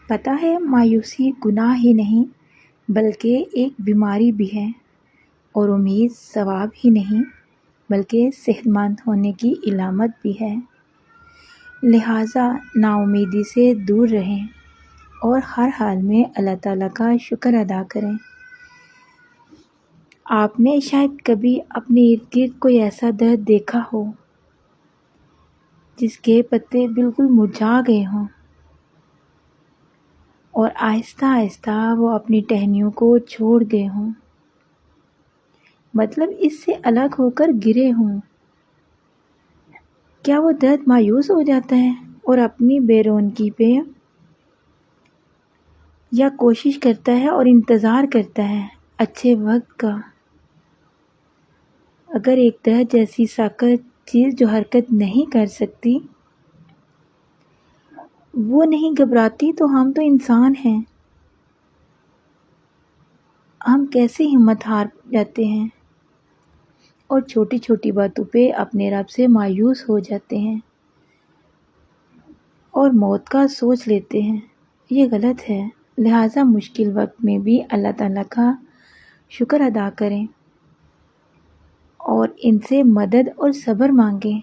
پتہ ہے مایوسی گناہ ہی نہیں بلکہ ایک بیماری بھی ہے، اور امید ثواب ہی نہیں بلکہ صحت مند ہونے کی علامت بھی ہے۔ لہٰذا نا امیدی سے دور رہیں اور ہر حال میں اللہ تعالیٰ کا شکر ادا کریں۔ آپ نے شاید کبھی اپنے ارد گرد کوئی ایسا درخت دیکھا ہو جس کے پتے بالکل مرجھا گئے ہوں اور آہستہ آہستہ وہ اپنی ٹہنیوں کو چھوڑ گئے ہوں، مطلب اس سے الگ ہو کر گرے ہوں۔ کیا وہ درخت مایوس ہو جاتا ہے اور اپنی بے رونقی پہ یا کوشش کرتا ہے اور انتظار کرتا ہے اچھے وقت کا؟ اگر ایک درخت جیسی ساکت چیز جو حرکت نہیں کر سکتی وہ نہیں گھبراتی تو ہم تو انسان ہیں، ہم کیسے ہمت ہار جاتے ہیں اور چھوٹی چھوٹی باتوں پہ اپنے رب سے مایوس ہو جاتے ہیں اور موت کا سوچ لیتے ہیں۔ یہ غلط ہے۔ لہٰذا مشکل وقت میں بھی اللہ تعالیٰ کا شکر ادا کریں اور ان سے مدد اور صبر مانگیں،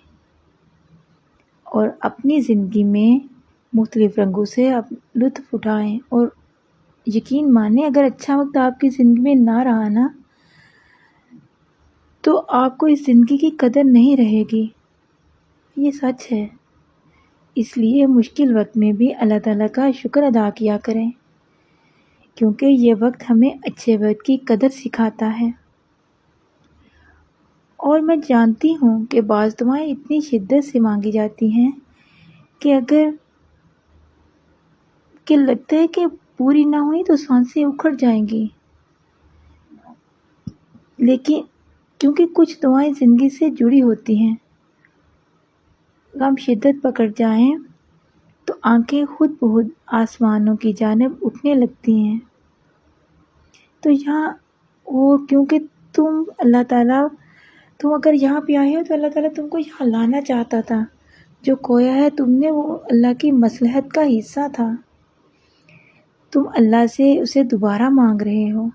اور اپنی زندگی میں مختلف رنگوں سے لطف اٹھائیں، اور یقین مانیں اگر اچھا وقت آپ کی زندگی میں نہ رہا نا تو آپ کو اس زندگی کی قدر نہیں رہے گی، یہ سچ ہے۔ اس لیے مشکل وقت میں بھی اللہ تعالیٰ کا شکر ادا کیا کریں، کیونکہ یہ وقت ہمیں اچھے وقت کی قدر سکھاتا ہے۔ اور میں جانتی ہوں کہ بعض دعائیں اتنی شدت سے مانگی جاتی ہیں کہ لگتا ہے کہ پوری نہ ہوئی تو سانسیں اکھڑ جائیں گی، لیکن کیونکہ کچھ دعائیں زندگی سے جڑی ہوتی ہیں، غم شدت پکڑ جائیں تو آنکھیں خود بخود آسمانوں کی جانب اٹھنے لگتی ہیں۔ تو یہاں وہ کیونکہ تم اگر یہاں پہ آئے ہو تو اللہ تعالیٰ تم کو یہاں لانا چاہتا تھا، جو کھویا ہے تم نے وہ اللہ کی مصلحت کا حصہ تھا، تم اللہ سے اسے دوبارہ مانگ رہے ہو۔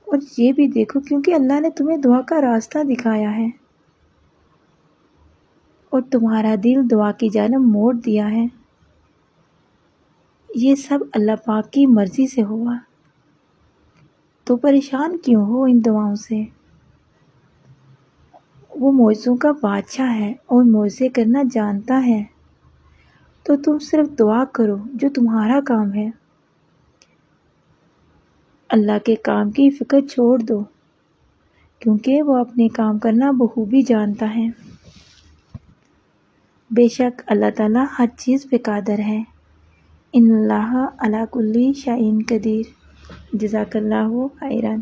اور یہ بھی دیکھو کیونکہ اللہ نے تمہیں دعا کا راستہ دکھایا ہے اور تمہارا دل دعا کی جانب موڑ دیا ہے، یہ سب اللہ پاک کی مرضی سے ہوا، تو پریشان کیوں ہو ان دعاؤں سے؟ وہ معجزوں کا بادشاہ ہے اور معجزے کرنا جانتا ہے، تو تم صرف دعا کرو جو تمہارا کام ہے، اللہ کے کام کی فکر چھوڑ دو کیونکہ وہ اپنے کام کرنا بخوبی جانتا ہے۔ بے شک اللہ تعالیٰ ہر چیز پہ قادر ہے۔ ان اللہ علی کل شیء قدیر۔ جزاک اللہ خیرا۔